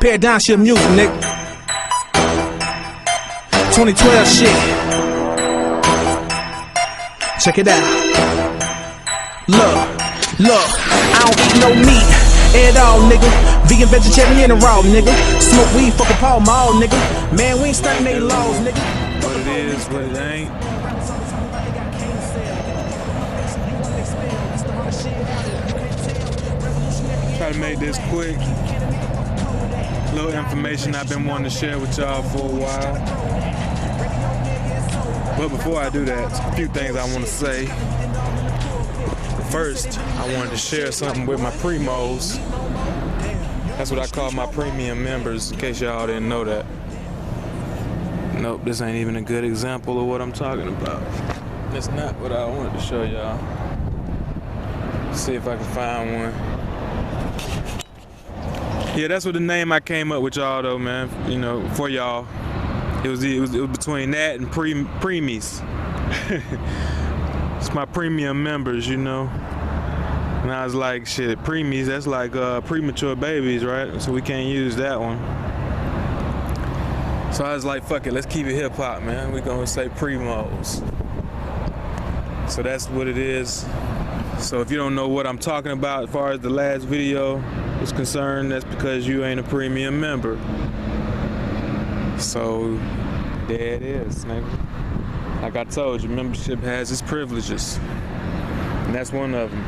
Paradigm shit music, nigga. 2012 shit. Check it out. Look, I don't eat no meat at all, nigga. Vegan, vegetarian, and raw, nigga. Smoke weed, fuck a Paul Mall, nigga. Man, we ain't stunting they laws, nigga. What it is, what it ain't. Try to make this quick. Little information I've been wanting to share with y'all for a while. But before I do that, a few things I want to say. First, I wanted to share something with my primos. That's what I call my premium members, in case y'all didn't know that. Nope, this ain't even a good example of what I'm talking about. That's not what I wanted to show y'all. See if I can find one. Yeah, that's what the name I came up with y'all though, man. You know, for y'all. It was between that and preemies. It's my premium members, you know. And I was like, shit, preemies, that's like premature babies, right? So we can't use that one. So I was like, fuck it, let's keep it hip hop, man. We're gonna say primos. So that's what it is. So if you don't know what I'm talking about as far as the last video is concerned, that's because you ain't a premium member. So there it is, nigga. Like I told you, membership has its privileges. And that's one of them.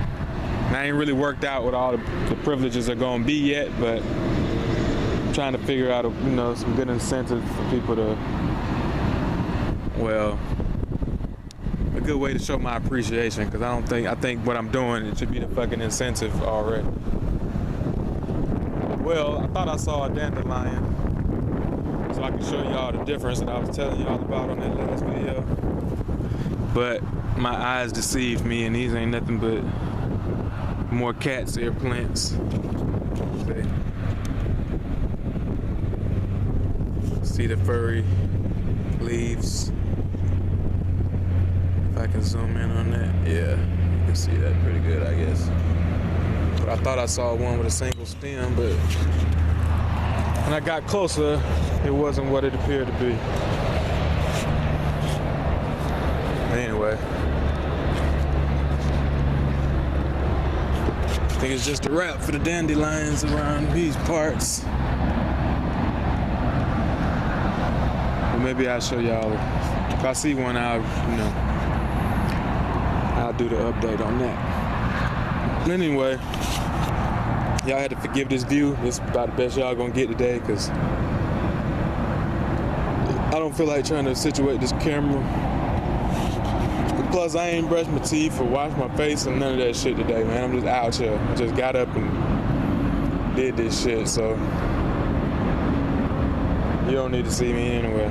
And I ain't really worked out what all the privileges are gonna be yet, but I'm trying to figure out, you know, some good incentives for people to, well, a good way to show my appreciation, because I think what I'm doing, it should be the fucking incentive already. Well, I thought I saw a dandelion, so I can show y'all the difference that I was telling y'all about on that last video. But my eyes deceived me, and these ain't nothing but more cat's ear plants. See the furry leaves. If I can zoom in on that, yeah, you can see that pretty good, I guess. But I thought I saw one with a single stem, but when I got closer, it wasn't what it appeared to be. Anyway, I think it's just a wrap for the dandelions around these parts. But maybe I'll show y'all. If I see one, I'll do the update on that. But anyway, y'all had to forgive this view. It's about the best y'all gonna get today, because I don't feel like trying to situate this camera. Plus, I ain't brushed my teeth or washed my face and none of that shit today, man. I'm just out here. I just got up and did this shit, so you don't need to see me anyway.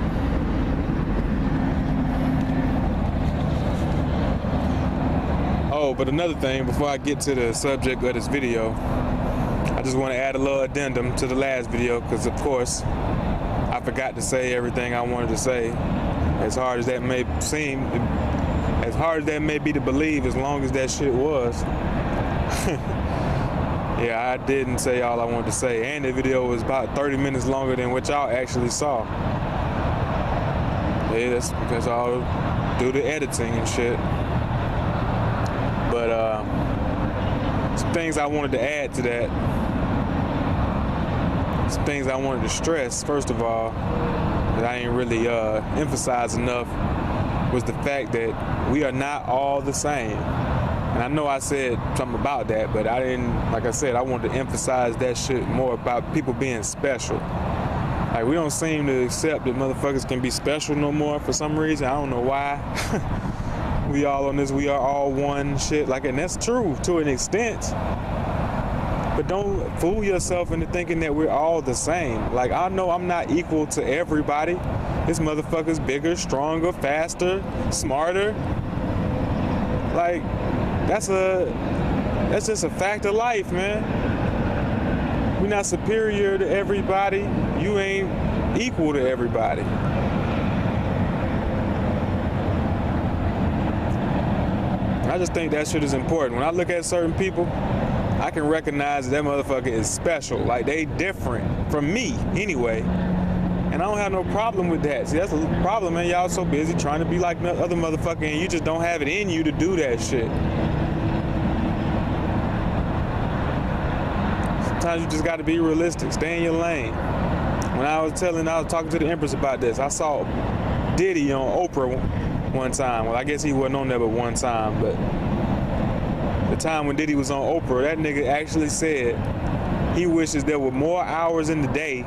Oh, but another thing, before I get to the subject of this video, I just want to add a little addendum to the last video, because of course, I forgot to say everything I wanted to say. As hard as that may seem, as hard as that may be to believe, as long as that shit was. Yeah, I didn't say all I wanted to say, and the video was about 30 minutes longer than what y'all actually saw. Yeah, that's because I'll do the editing and shit. But some things I wanted to add to that. Some things I wanted to stress, first of all, that I ain't really emphasize enough, was the fact that we are not all the same. And I know I said something about that, but I didn't, like I said, I wanted to emphasize that shit more about people being special. Like, we don't seem to accept that motherfuckers can be special no more for some reason. I don't know why. We all on this, we are all one shit. Like, and that's true to an extent. But don't fool yourself into thinking that we're all the same. Like, I know I'm not equal to everybody. This motherfucker's bigger, stronger, faster, smarter. Like, that's just a fact of life, man. We're not superior to everybody. You ain't equal to everybody. I just think that shit is important. When I look at certain people, I can recognize that motherfucker is special. Like, they different from me anyway. And I don't have no problem with that. See, that's the problem, man. Y'all so busy trying to be like other motherfucker, and you just don't have it in you to do that shit. Sometimes you just got to be realistic. Stay in your lane. When I was talking to the Empress about this, I saw Diddy on Oprah one time. Well, I guess he wasn't on there but one time, but the time when Diddy was on Oprah, that nigga actually said he wishes there were more hours in the day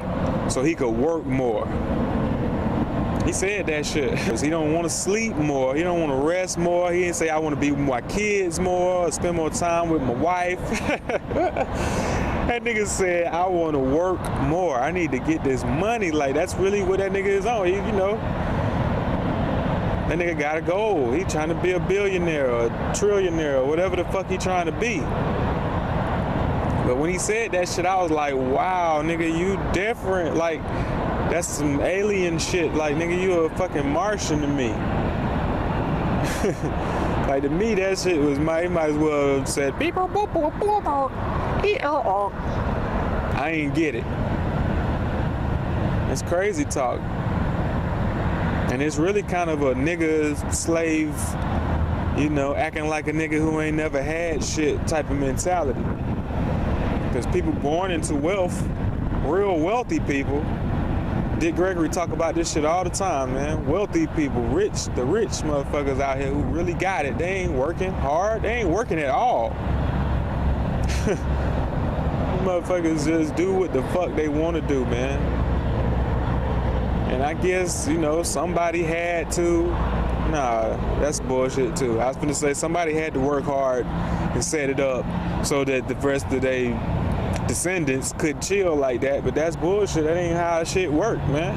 so he could work more. He said that shit. Cause he don't want to sleep more. He don't want to rest more. He didn't say, I want to be with my kids more, spend more time with my wife. That nigga said, I want to work more. I need to get this money. Like, that's really what that nigga is on. You know, that nigga got a goal. He trying to be a billionaire or a trillionaire or whatever the fuck he trying to be. But when he said that shit, I was like, wow, nigga, you different. Like, that's some alien shit. Like, nigga, you a fucking Martian to me. Like, to me, that shit was, he might as well have said, beep, boop, boop, boop, boop, boop. I ain't get it. It's crazy talk. And it's really kind of a nigga slave, you know, acting like a nigga who ain't never had shit type of mentality. Because people born into wealth, real wealthy people, Dick Gregory talk about this shit all the time, man. Wealthy people, the rich motherfuckers out here who really got it, they ain't working hard, they ain't working at all. Motherfuckers just do what the fuck they want to do, man. And I guess, you know, somebody had to, nah, that's bullshit too. I was gonna say somebody had to work hard and set it up so that the rest of their descendants could chill like that, but that's bullshit. That ain't how shit work, man.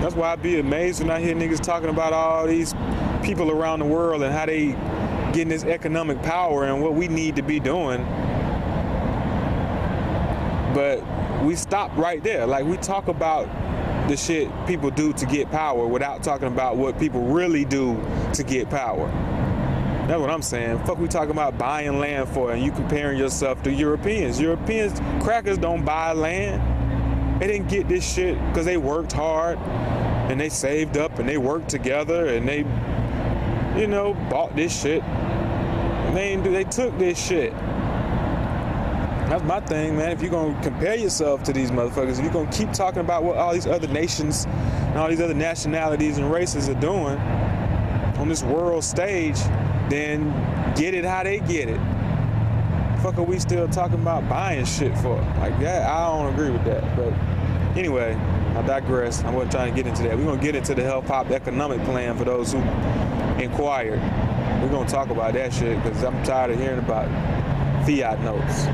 That's why I be amazed when I hear niggas talking about all these people around the world and how they getting this economic power and what we need to be doing. But we stop right there. Like, we talk about the shit people do to get power without talking about what people really do to get power. That's what I'm saying. Fuck we talking about buying land for, and you comparing yourself to Europeans. Europeans, crackers don't buy land. They didn't get this shit because they worked hard and they saved up and they worked together and they, you know, bought this shit. And they took this shit. That's my thing, man. If you're going to compare yourself to these motherfuckers, if you're going to keep talking about what all these other nations and all these other nationalities and races are doing on this world stage, then get it how they get it. Fuck are we still talking about buying shit for? Like that, I don't agree with that. But anyway, I digress. I wasn't trying to get into that. We're going to get into the Health Pop economic plan for those who inquired. We're going to talk about that shit because I'm tired of hearing about fiat notes.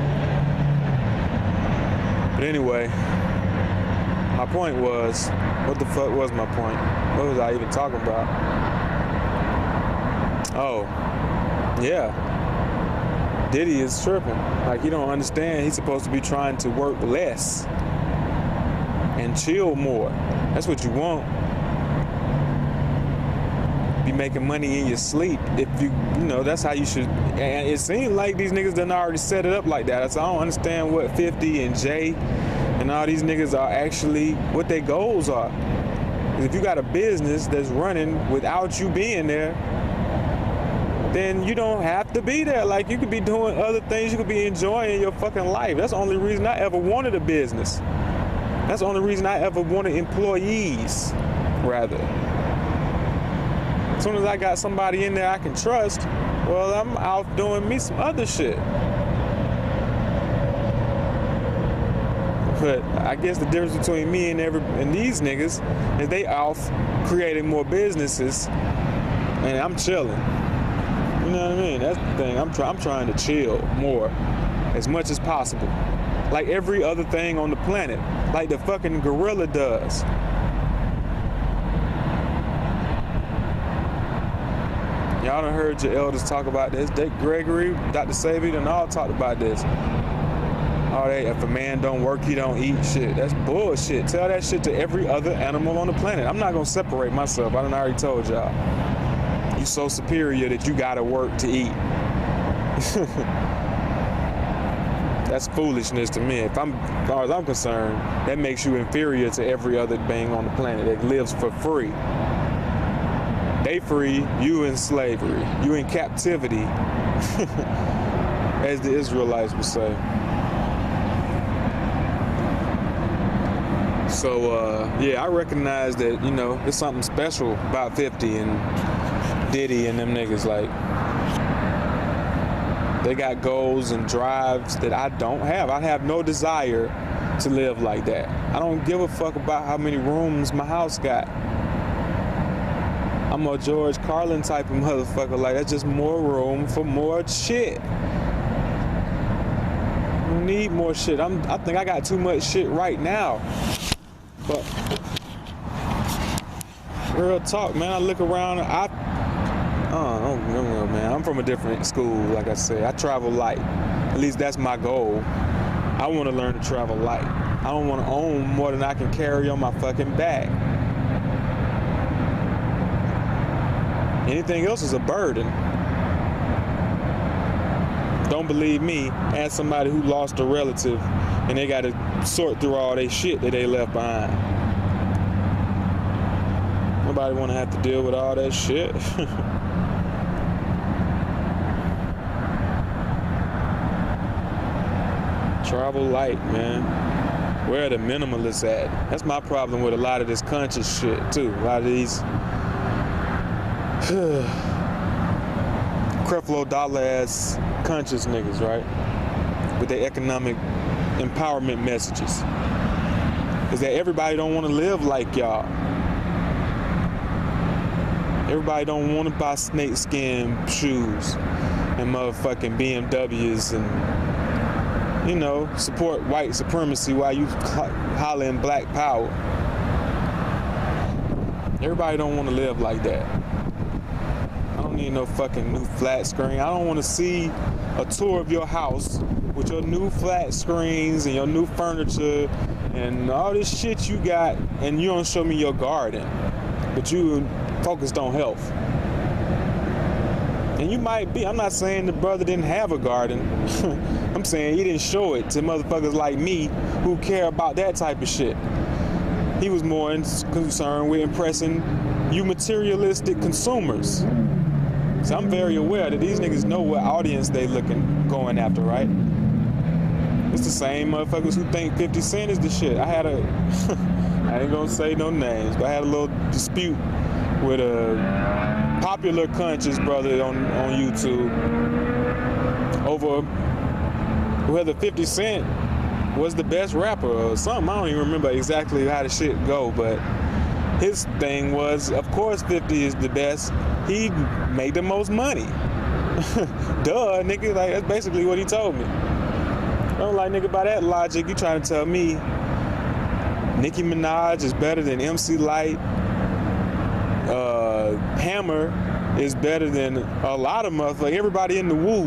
But anyway, my point was, what the fuck was my point? What was I even talking about? Oh, yeah. Diddy is tripping. Like, he don't understand he's supposed to be trying to work less and chill more. That's what you want. Be making money in your sleep. If you know, that's how you should. And it seems like these niggas done already set it up like that. So I don't understand what 50 and Jay and all these niggas are actually, what their goals are. If you got a business that's running without you being there, then you don't have to be there. Like, you could be doing other things. You could be enjoying your fucking life. That's the only reason I ever wanted a business. That's the only reason I ever wanted employees, rather. As soon as I got somebody in there I can trust, well, I'm out doing me some other shit. But I guess the difference between me and these niggas is they off creating more businesses, and I'm chilling. You know what I mean? That's the thing. I'm trying to chill more, as much as possible, like every other thing on the planet, like the fucking gorilla does. Y'all done heard your elders talk about this. Dick Gregory, Dr. Sabi, done all talked about this. Oh, if a man don't work, he don't eat. Shit, that's bullshit. Tell that shit to every other animal on the planet. I'm not gonna separate myself. I done already told y'all. You so superior that you gotta work to eat. That's foolishness to me. As far as I'm concerned, that makes you inferior to every other being on the planet that lives for free. They free, you in slavery, you in captivity, as the Israelites would say. So, yeah, I recognize that, you know, there's something special about 50 and Diddy and them niggas. Like, they got goals and drives that I don't have. I have no desire to live like that. I don't give a fuck about how many rooms my house got. I'm a George Carlin type of motherfucker. Like, that's just more room for more shit. I don't need more shit. I think I got too much shit right now. But real talk, man. I look around. I don't know, man. I'm from a different school. Like I said, I travel light. At least that's my goal. I want to learn to travel light. I don't want to own more than I can carry on my fucking back. Anything else is a burden. Don't believe me? Ask somebody who lost a relative and they got to sort through all their shit that they left behind. Nobody want to have to deal with all that shit. Travel light, man. Where are the minimalists at? That's my problem with a lot of this conscious shit, too. A lot of these Creflo Dollar ass conscious niggas, right? With their economic empowerment messages. Is that everybody don't want to live like y'all. Everybody don't want to buy snakeskin shoes and motherfucking BMWs and, you know, support white supremacy while you hollering black power. Everybody don't want to live like that. I don't need no fucking new flat screen. I don't want to see a tour of your house with your new flat screens and your new furniture and all this shit you got, and you don't show me your garden, but you focused on health. And you might be, I'm not saying the brother didn't have a garden. I'm saying he didn't show it to motherfuckers like me who care about that type of shit. He was more concerned with impressing you materialistic consumers. So I'm very aware that these niggas know what audience they going after, right? It's the same motherfuckers who think 50 Cent is the shit. I ain't gonna say no names, but I had a little dispute with a popular conscious brother on YouTube over whether 50 Cent was the best rapper or something. I don't even remember exactly how the shit go, but his thing was, of course 50 is the best. He made the most money. Duh, nigga, like that's basically what he told me. I'm like, nigga, by that logic, you trying to tell me Nicki Minaj is better than MC Lyte, Hammer is better than a lot of motherfuckers. Everybody in the woo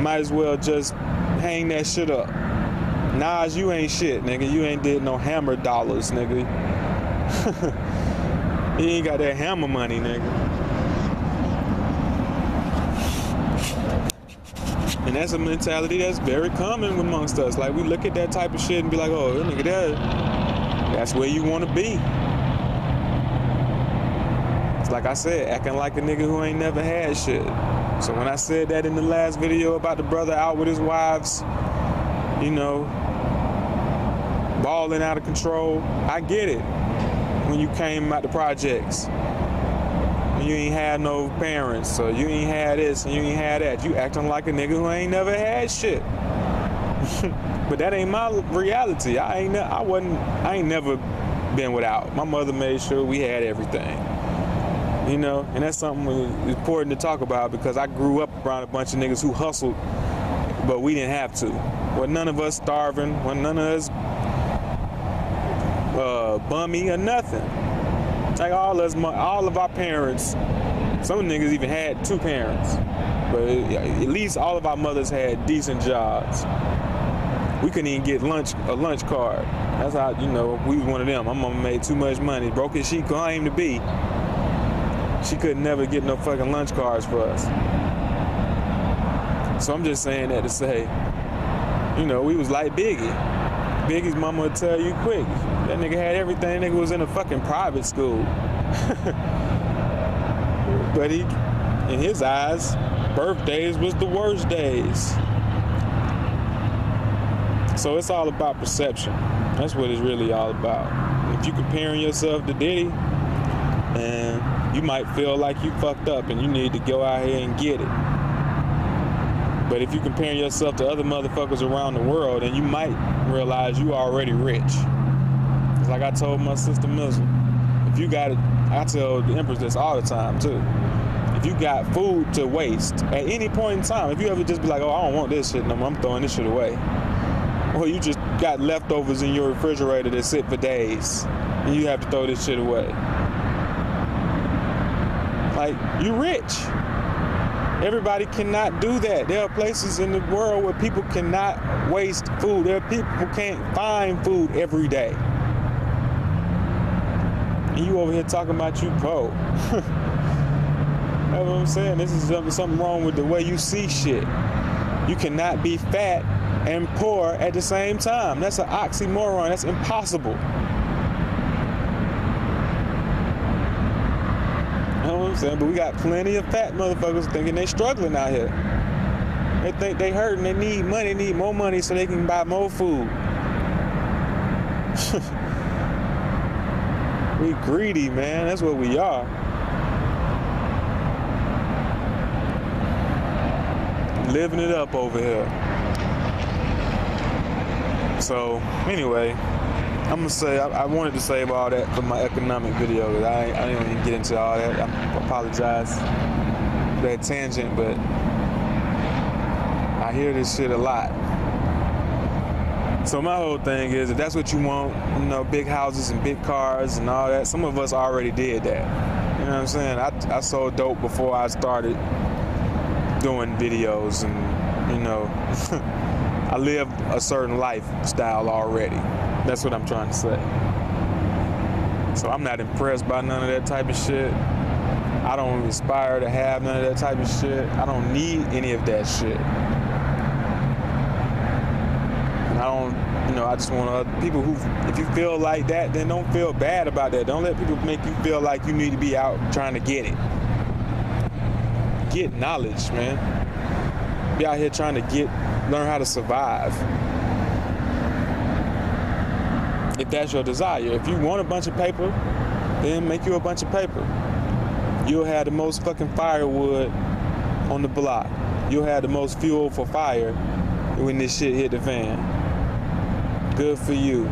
might as well just hang that shit up. Nas, you ain't shit, nigga. You ain't did no Hammer dollars, nigga. You ain't got that Hammer money, nigga. And that's a mentality that's very common amongst us. Like, we look at that type of shit and be like, oh, nigga, that's where you want to be. It's like I said, acting like a nigga who ain't never had shit. So when I said that in the last video about the brother out with his wives, you know, balling out of control, I get it. When you came out the projects, you ain't had no parents, so you ain't had this and you ain't had that. You acting like a nigga who ain't never had shit. But that ain't my reality. I ain't never been without. My mother made sure we had everything. You know, and that's something important to talk about because I grew up around a bunch of niggas who hustled, but we didn't have to. Well, none of us starving, well, none of us bummy or nothing. Like all of our parents, some niggas even had two parents, but at least all of our mothers had decent jobs. We couldn't even get a lunch card. That's how, you know, we was one of them. My mama made too much money, broke as she claimed to be. She could never get no fucking lunch cards for us. So I'm just saying that to say, You know, we was like Biggie. Biggie's mama would tell you quick. That nigga had everything. That nigga was in a fucking private school. But he, in his eyes, birthdays was the worst days. So it's all about perception. That's what it's really all about. If you comparing yourself to Diddy, and you might feel like you fucked up and you need to go out here and get it. But if you comparing yourself to other motherfuckers around the world, then you might realize you already rich. It's like I told my sister Mills, if you got it, I tell the Empress this all the time too. If you got food to waste at any point in time, if you ever just be like, oh, I don't want this shit no more, I'm throwing this shit away. Or you just got leftovers in your refrigerator that sit for days and you have to throw this shit away. Like, you rich. Everybody cannot do that. There are places in the world where people cannot waste food. There are people who can't find food every day. And you over here talking about you poor. That's what I'm saying. This is something wrong with the way you see shit. You cannot be fat and poor at the same time. That's an oxymoron. That's impossible. You know what I'm saying? But we got plenty of fat motherfuckers thinking they struggling out here. They think they hurting, they need money, need more money so they can buy more food. We greedy, man. That's what we are. Living it up over here. So, anyway, I'm gonna say, I wanted to save all that for my economic video, but I didn't even get into all that. I apologize for that tangent, but I hear this shit a lot. So my whole thing is, if that's what you want, you know, big houses and big cars and all that, some of us already did that. You know what I'm saying? I sold dope before I started doing videos, and, you know, I lived a certain lifestyle already. That's what I'm trying to say. So I'm not impressed by none of that type of shit. I don't aspire to have none of that type of shit. I don't need any of that shit. And I don't, you know, I just want other people who, if you feel like that, then don't feel bad about that. Don't let people make you feel like you need to be out trying to get it. Get knowledge, man. Be out here trying to learn how to survive. If that's your desire. If you want a bunch of paper, then make you a bunch of paper. You'll have the most fucking firewood on the block. You'll have the most fuel for fire when this shit hit the fan. Good for you.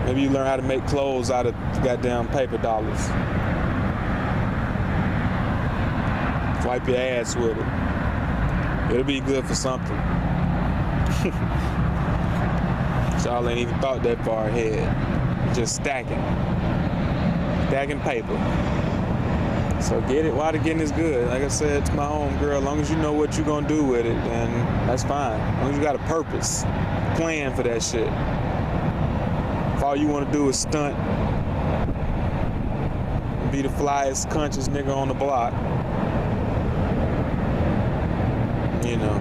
Maybe you learn how to make clothes out of goddamn paper dollars. Wipe your ass with it. It'll be good for something. Y'all ain't even thought that far ahead. Just stacking paper. So get it while the getting is good. Like I said to my home girl, as long as you know what you're gonna do with it, then that's fine. As long as you got a purpose, plan for that shit. If all you wanna do is stunt, be the flyest, conscious nigga on the block, you know,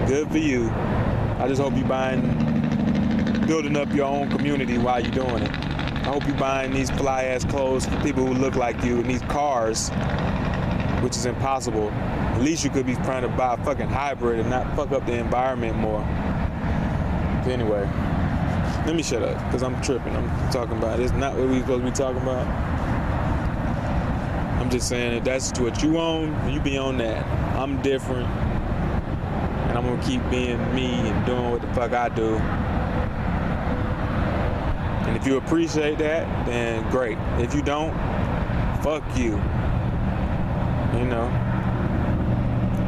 good for you. I just hope you building up your own community while you're doing it. I hope you buying these fly ass clothes for people who look like you, and these cars, which is impossible. At least you could be trying to buy a fucking hybrid and not fuck up the environment more. But anyway, let me shut up, because I'm tripping. I'm talking about, it's not what we supposed to be talking about. I'm just saying, if that's what you own, you be on that. I'm different. And I'm gonna keep being me and doing what the fuck I do. And if you appreciate that, then great. If you don't, fuck you. You know,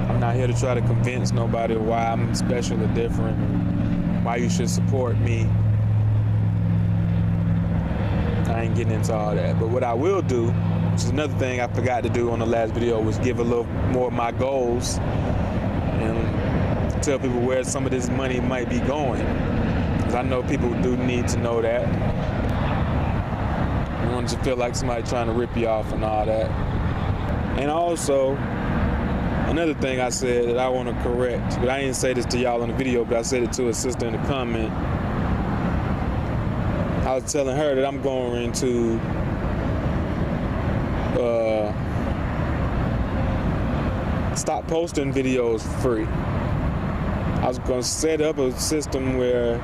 I'm not here to try to convince nobody why I'm special or different, or why you should support me. I ain't getting into all that. But what I will do, which is another thing I forgot to do on the last video, was give a little more of my goals and tell people where some of this money might be going. Because I know people do need to know that. I don't want you to feel like somebody trying to rip you off and all that. And also, another thing I said that I want to correct, but I didn't say this to y'all on the video, but I said it to a sister in the comment. I was telling her that I'm going to stop posting videos for free. I was going to set up a system where,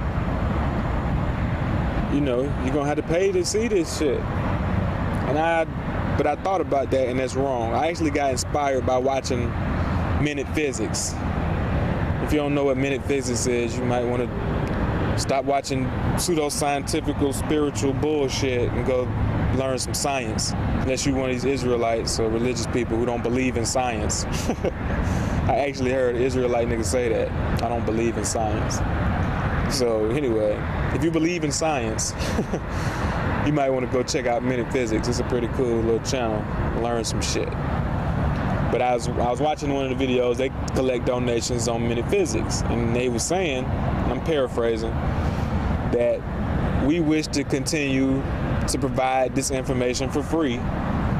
you know, you're going to have to pay to see this shit. But I thought about that, and that's wrong. I actually got inspired by watching Minute Physics. If you don't know what Minute Physics is, you might want to stop watching pseudo-scientific, spiritual bullshit and go learn some science. Unless you're one of these Israelites or religious people who don't believe in science. I actually heard an Israelite nigga say that. I don't believe in science. So anyway, if you believe in science, you might want to go check out Minute Physics. It's a pretty cool little channel. Learn some shit. But I was watching one of the videos. They collect donations on Minute Physics, and they were saying, and I'm paraphrasing, that we wish to continue to provide this information for free.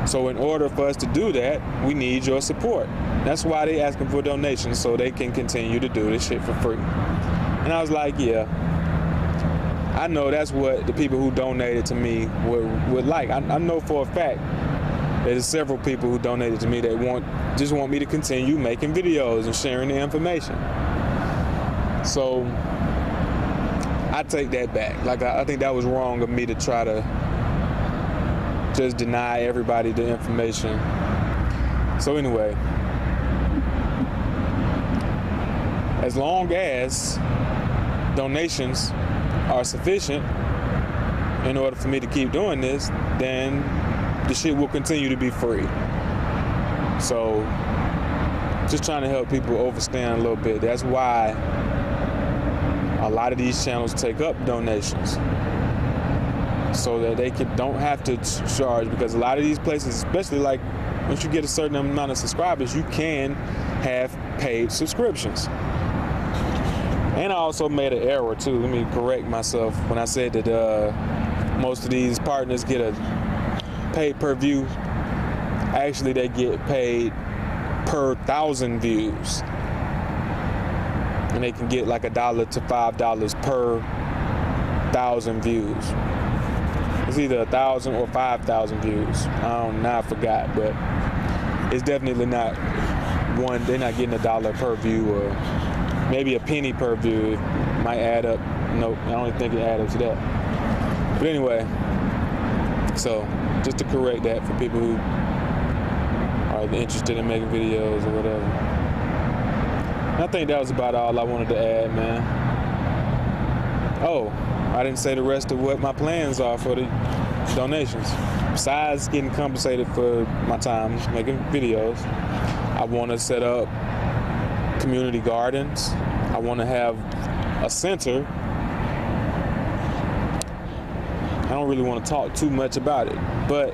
So in order for us to do that, we need your support. That's why they asking for donations, so they can continue to do this shit for free. And I was like, yeah, I know that's what the people who donated to me would like. I know for a fact there's several people who donated to me that just want me to continue making videos and sharing the information. So I take that back. Like, I think that was wrong of me to try to just deny everybody the information. So anyway, as long as donations are sufficient in order for me to keep doing this, then the shit will continue to be free. So just trying to help people understand a little bit. That's why a lot of these channels take up donations, so that they don't have to charge, because a lot of these places, especially like once you get a certain amount of subscribers, you can have paid subscriptions. And I also made an error too. Let me correct myself when I said that most of these partners get a paid per view. Actually, they get paid per 1,000 views, and they can get like $1 to $5 per 1,000 views. It's either 1,000 or 5,000 views. I forgot, but it's definitely not one. They're not getting $1 per view, or maybe a penny per view. It might add up. Nope, I don't even think it adds up to that. But anyway, so just to correct that for people who are interested in making videos or whatever. And I think that was about all I wanted to add, man. Oh, I didn't say the rest of what my plans are for the donations. Besides getting compensated for my time making videos, I want to set up community gardens. I want to have a center. I don't really want to talk too much about it, but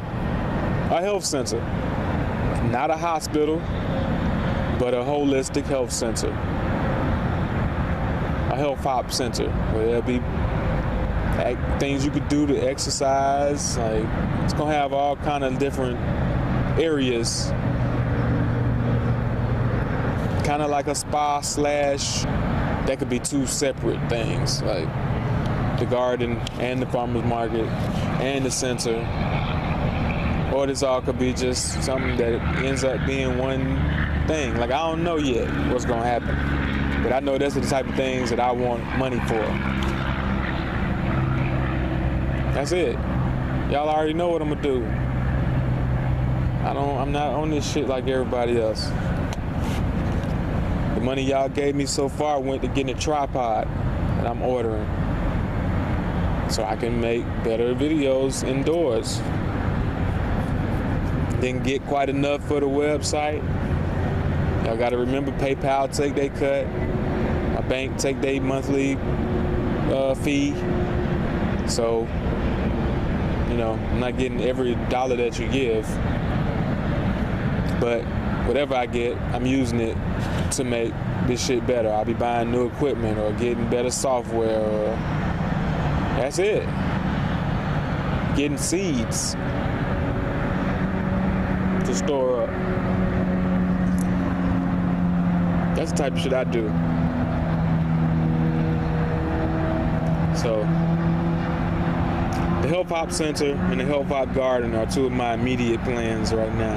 a health center. Not a hospital, but a holistic health center. A health hop center where there'll be things you could do to exercise. Like, it's gonna have all kind of different areas, kind of like a spa slash. That could be two separate things, like the garden and the farmer's market and the center. Or this all could be just something that ends up being one thing. Like, I don't know yet what's gonna happen, but I know that's the type of things that I want money for. That's it. Y'all already know what I'm gonna do. I'm not on this shit like everybody else. The money y'all gave me so far went to getting a tripod that I'm ordering, so I can make better videos indoors. Didn't get quite enough for the website. Y'all gotta remember, PayPal take their cut. My bank take their monthly fee. So, you know, I'm not getting every dollar that you give. But whatever I get, I'm using it to make this shit better. I'll be buying new equipment or getting better software. Or that's it. Getting seeds to store up. That's the type of shit I do. So, the Hip Hop Center and the Hip Hop Garden are two of my immediate plans right now.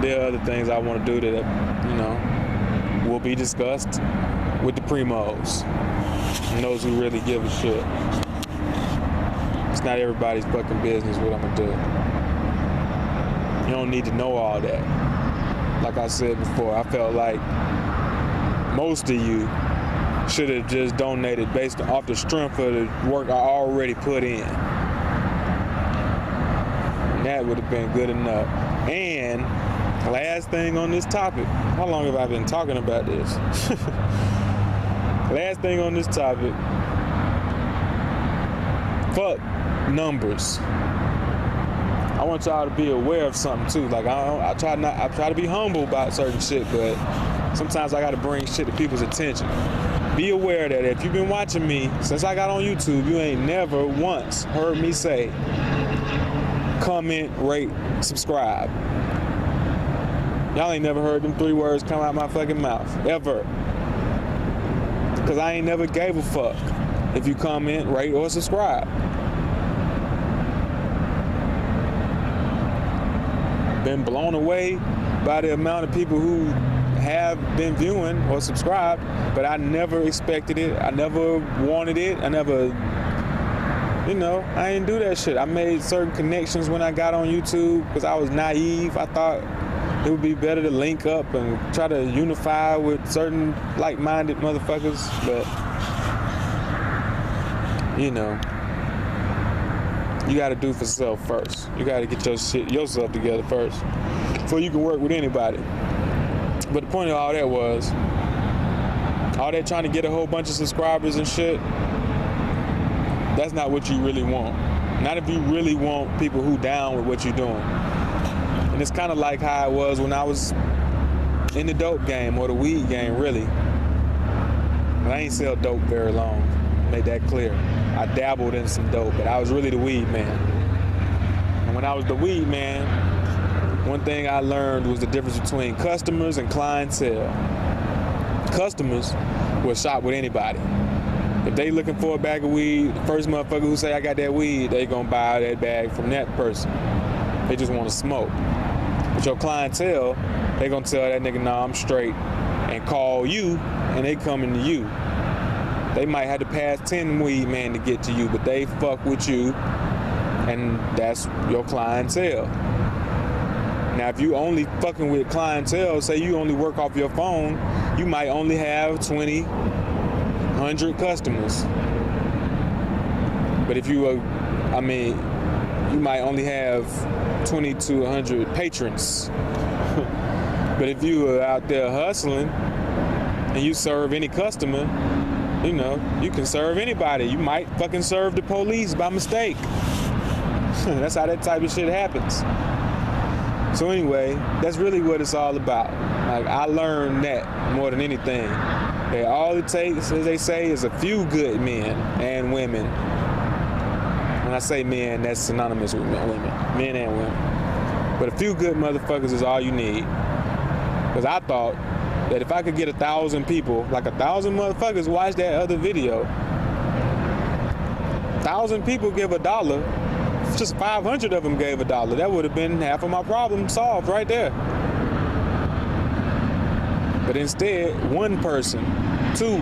There are other things I want to do that, will be discussed with the primos and those who really give a shit. It's not everybody's fucking business what I'm gonna do. You don't need to know all that. Like I said before, I felt like most of you should have just donated based off the strength of the work I already put in. And that would have been good enough. And last thing on this topic, how long have I been talking about this? Last thing on this topic, fuck numbers. I want y'all to be aware of something too. Like I try to be humble about certain shit, but sometimes I gotta bring shit to people's attention. Be aware that if you've been watching me since I got on YouTube, you ain't never once heard me say comment, rate, subscribe. Y'all ain't never heard them 3 words come out my fucking mouth, ever. Cause I ain't never gave a fuck if you comment, rate, or subscribe. Been blown away by the amount of people who have been viewing or subscribed, but I never expected it. I never wanted it. I never, I didn't do that shit. I made certain connections when I got on YouTube because I was naive. I thought it would be better to link up and try to unify with certain like-minded motherfuckers, but you gotta do for self first. You gotta get yourself together first before you can work with anybody. But the point of all that was, all that trying to get a whole bunch of subscribers and shit, that's not what you really want. Not if you really want people who down with what you're doing. And it's kind of like how it was when I was in the dope game or the weed game, really. But I ain't sell dope very long. Made that clear. I dabbled in some dope, but I was really the weed man. And when I was the weed man, one thing I learned was the difference between customers and clientele. Customers will shop with anybody. If they looking for a bag of weed, the first motherfucker who say I got that weed, they gonna buy that bag from that person. They just want to smoke. But your clientele, they gonna tell that nigga, nah, I'm straight, and call you, and they coming to you. They might have to pass 10 weed man to get to you, but they fuck with you, and that's your clientele. Now, if you only fucking with clientele, say you only work off your phone, you might only have 20, 100 customers. But if you might only have 20 to 100 patrons. But if you are out there hustling and you serve any customer, you can serve anybody. You might fucking serve the police by mistake. That's how that type of shit happens. So anyway, that's really what it's all about. Like, I learned that more than anything. That all it takes, as they say, is a few good men and women. When I say men, that's synonymous with women and women. But a few good motherfuckers is all you need. Because I thought that if I could get 1,000 people, like 1,000 motherfuckers watch that other video, 1,000 people give $1, if just 500 of them gave $1, that would have been half of my problem solved right there. But instead, one person, 2,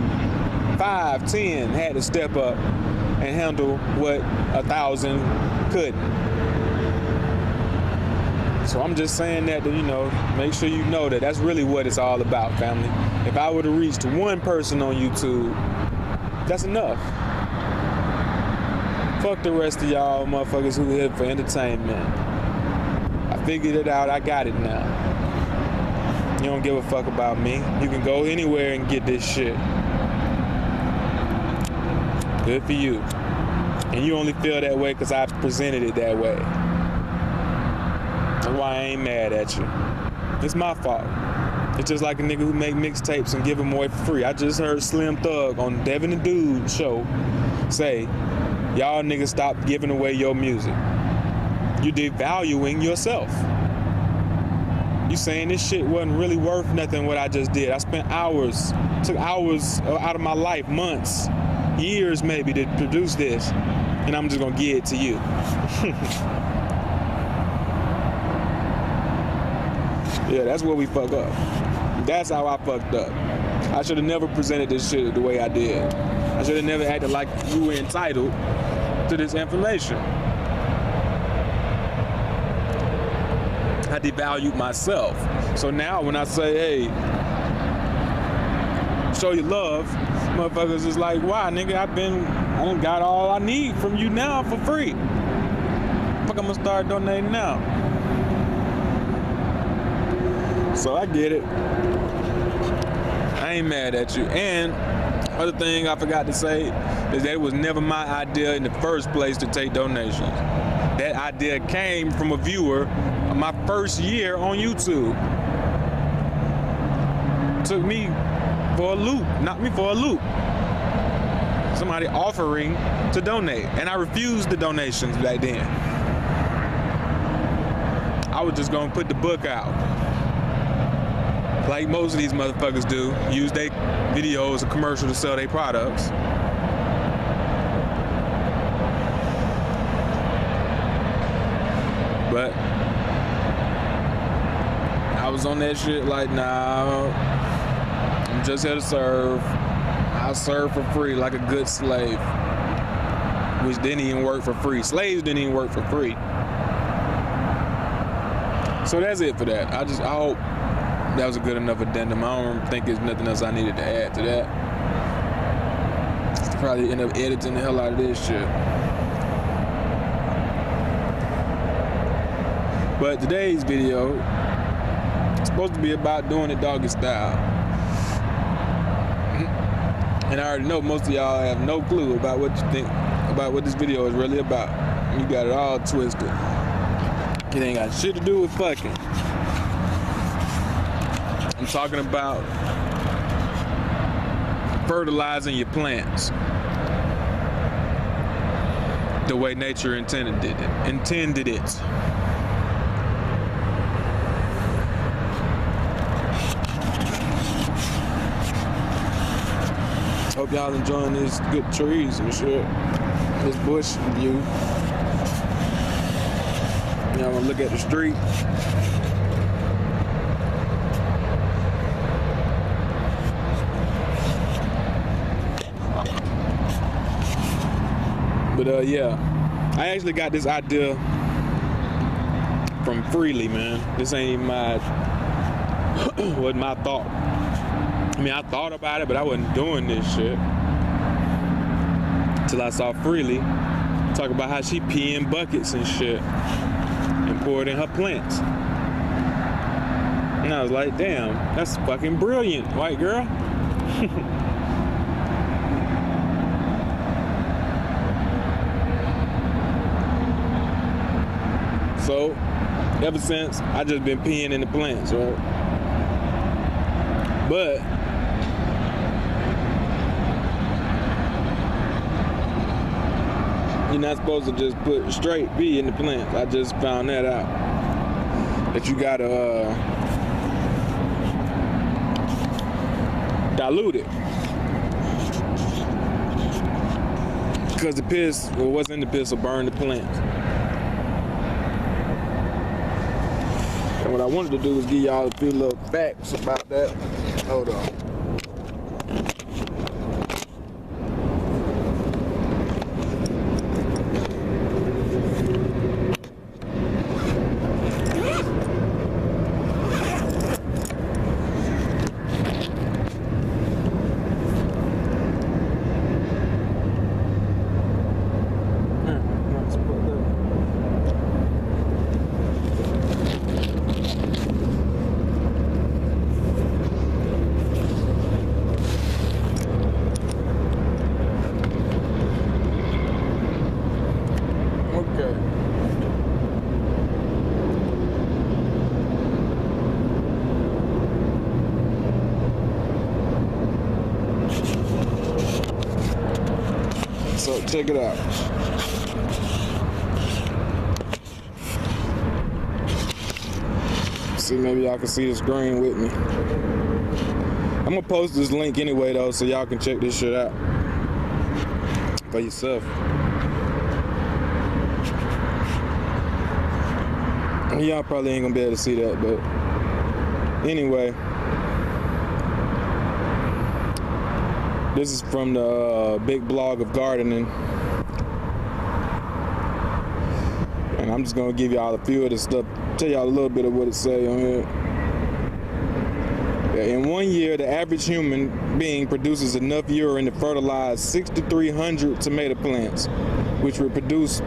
5, 10 had to step up and handle what 1,000 couldn't. So I'm just saying that to, make sure you know that that's really what it's all about, family. If I would have reached one person on YouTube, that's enough. Fuck the rest of y'all motherfuckers who here for entertainment. I figured it out, I got it now. You don't give a fuck about me. You can go anywhere and get this shit. Good for you. And you only feel that way because I presented it that way. That's why I ain't mad at you. It's my fault. It's just like a nigga who make mixtapes and give them away for free. I just heard Slim Thug on Devin the Dude show say, y'all niggas stop giving away your music. You're devaluing yourself. You saying this shit wasn't really worth nothing what I just did. I spent hours, took hours out of my life, months, years maybe, to produce this, and I'm just gonna give it to you. Yeah, that's where we fuck up. That's how I fucked up. I should have never presented this shit the way I did. I should have never acted like you were entitled to this information. I devalued myself. So now when I say, hey, show your love, motherfuckers is like, why, nigga? I done got all I need from you now for free. Fuck, I'm gonna start donating now. So I get it. I ain't mad at you. And other thing I forgot to say is that it was never my idea in the first place to take donations. That idea came from a viewer of my first year on YouTube. Took me for a loop, knocked me for a loop. Somebody offering to donate, and I refused the donations back then. I was just gonna put the book out, like most of these motherfuckers do, use their videos or commercial to sell their products. But I was on that shit like, nah, I'm just here to serve. I'll serve for free like a good slave, which didn't even work for free. Slaves didn't even work for free. So that's it for that. I hope that was a good enough addendum. I don't think there's nothing else I needed to add to that. Probably end up editing the hell out of this shit. But today's video is supposed to be about doing it doggy style. And I already know most of y'all have no clue about what you think about what this video is really about. You got it all twisted. It ain't got shit to do with fucking. I'm talking about fertilizing your plants the way nature intended it. Hope y'all enjoying these good trees and shit. This bush view. Y'all wanna look at the street. But yeah, I actually got this idea from Freely, man. This ain't even wasn't my thought. I mean, I thought about it, but I wasn't doing this shit till I saw Freely talk about how she pee in buckets and shit and pour it in her plants. And I was like, damn, that's fucking brilliant, white girl. So, ever since, I just been peeing in the plants, right? But you're not supposed to just put straight pee in the plants. I just found that out. That you gotta dilute it. Because the piss, or what's in the piss, will burn the plants. And what I wanted to do was give y'all a few little facts about that. Hold on. So check it out. See, maybe y'all can see the screen with me. I'm gonna post this link anyway though, so y'all can check this shit out for yourself. Y'all probably ain't gonna be able to see that, but anyway, this is from the big blog of gardening, and I'm just gonna give y'all a few of the stuff, tell y'all a little bit of what it say on here. In 1 year, the average human being produces enough urine to fertilize 6,300 tomato plants, which would produce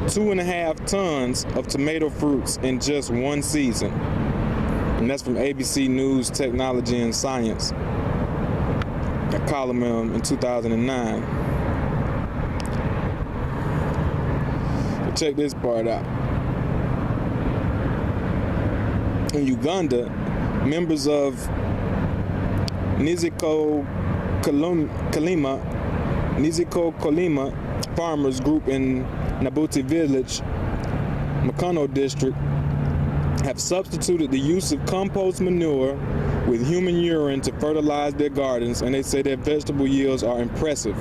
2.5 tons of tomato fruits in just one season. And that's from ABC News Technology and Science, a column in 2009. But check this part out. In Uganda, members of Niziko Kolima farmers group in Nabuti village, Makono district, have substituted the use of compost manure with human urine to fertilize their gardens, and they say their vegetable yields are impressive.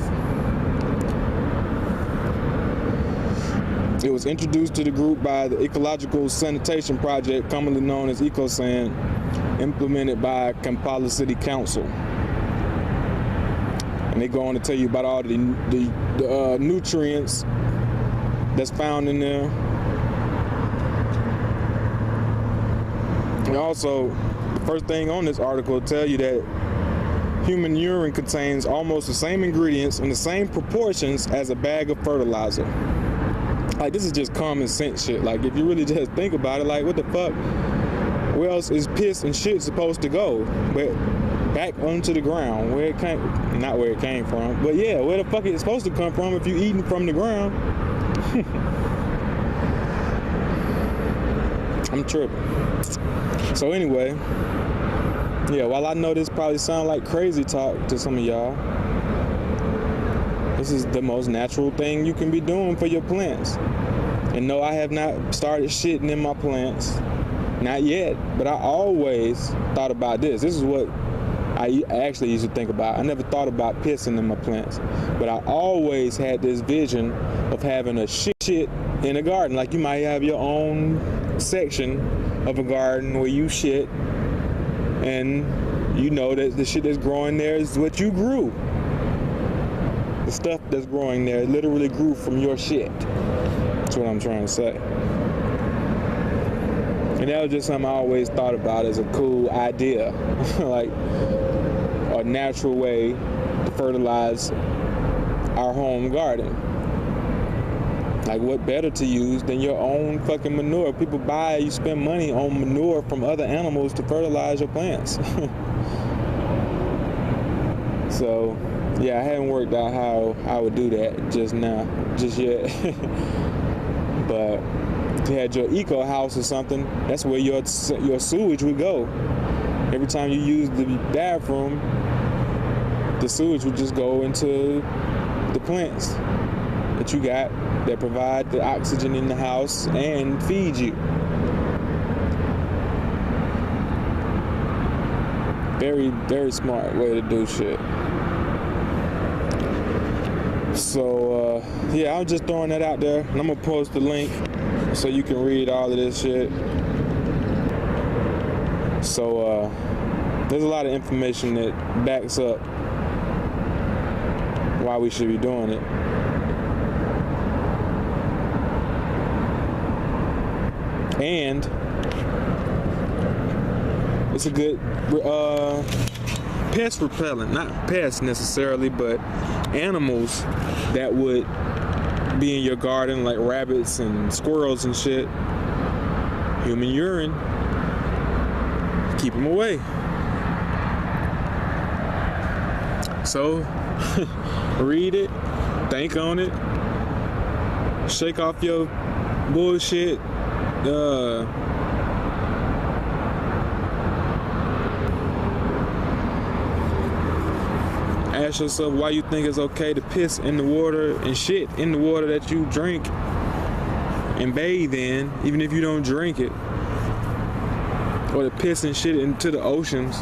It was introduced to the group by the Ecological Sanitation Project, commonly known as EcoSan, implemented by Kampala City Council. And they go on to tell you about all the nutrients that's found in there. And also, the first thing on this article will tell you that human urine contains almost the same ingredients in the same proportions as a bag of fertilizer. Like, this is just common sense shit. Like, if you really just think about it, like, what the fuck? Where else is piss and shit supposed to go? But back onto the ground, where it came, not where it came from, but yeah, where the fuck it's supposed to come from if you eating from the ground? I'm tripping. So anyway, yeah, while I know this probably sound like crazy talk to some of y'all, this is the most natural thing you can be doing for your plants. And no, I have not started shitting in my plants. Not yet, but I always thought about this. This is what I actually used to think about. I never thought about pissing in my plants, but I always had this vision of having a shit in a garden. Like, you might have your own section of a garden where you shit, and you know that the shit that's growing there is what you grew. The stuff that's growing there literally grew from your shit. That's what I'm trying to say. And that was just something I always thought about as a cool idea. Like, a natural way to fertilize our home garden. Like, what better to use than your own fucking manure? People you spend money on manure from other animals to fertilize your plants. So, yeah, I haven't worked out how I would do that just yet. But if you had your eco house or something, that's where your sewage would go. Every time you use the bathroom, the sewage would just go into the plants that you got that provide the oxygen in the house and feed you. Very, very smart way to do shit. So, yeah, I'm just throwing that out there, and I'm gonna post the link so you can read all of this shit. So, there's a lot of information that backs up why we should be doing it. And it's a good pest repellent, not pests necessarily, but animals that would be in your garden, like rabbits and squirrels and shit. Human urine, keep them away. So read it, think on it, shake off your bullshit. Ask yourself why you think it's okay to piss in the water and shit in the water that you drink and bathe in, even if you don't drink it. or the piss and shit into the oceans.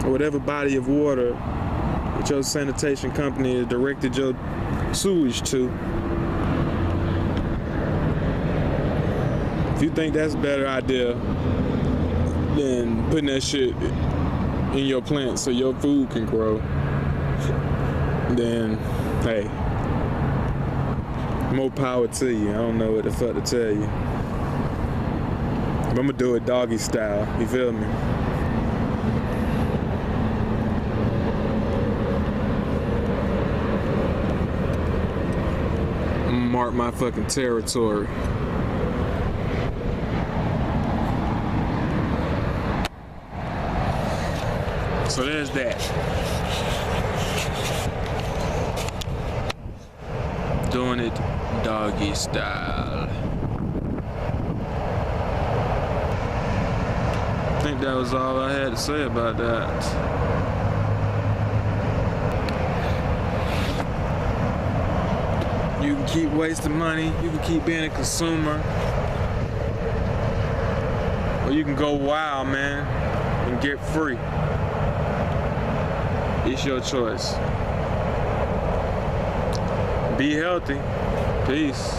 Or whatever body of water that your sanitation company has directed your sewage to. If you think that's a better idea than putting that shit in your plant so your food can grow, then hey, more power to you. I don't know what the fuck to tell you. But I'm gonna do it doggy style, you feel me? I'm gonna mark my fucking territory. So there's that. Doing it doggy style. I think that was all I had to say about that. You can keep wasting money, you can keep being a consumer, or you can go wild, man, and get free. It's your choice. Be healthy. Peace.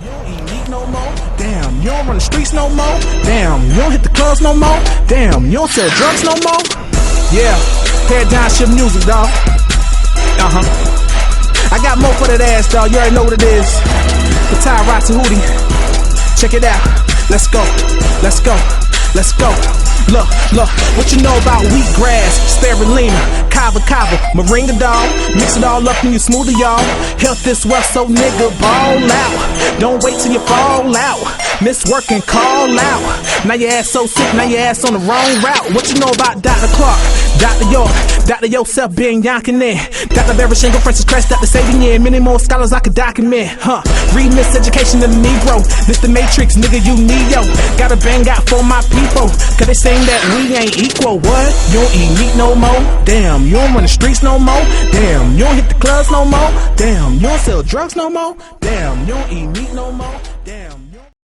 You don't eat meat no more. Damn, you don't run the streets no more. Damn, you don't hit the clubs no more. Damn, you don't sell drugs no more. Yeah, head down, shit music, dawg. I got more for that ass, dawg. You already know what it is. The Ty Rotty Hootie. Check it out. Let's go. Let's go. Let's go. Look, what you know about wheatgrass, spirulina, kava, moringa dog. Mix it all up and you smooth it, y'all. Health is wealth, so nigga ball out. Don't wait till you fall out. Miss work and call out. Now your ass so sick, now your ass on the wrong route. What you know about Dr. Clark, Dr. York, Dr. Yosef being yanking in, Dr. Bereshingo, Francis Christ, Dr. Sabian, many more scholars I could document. Read miseducation of the Negro. This the Matrix, nigga, you Neo. Gotta bang out for my people, cause they saying that we ain't equal. What? You don't eat meat no more? Damn, you don't run the streets no more? Damn, you don't hit the clubs no more? Damn, you don't sell drugs no more? Damn, you don't eat meat no more? Damn.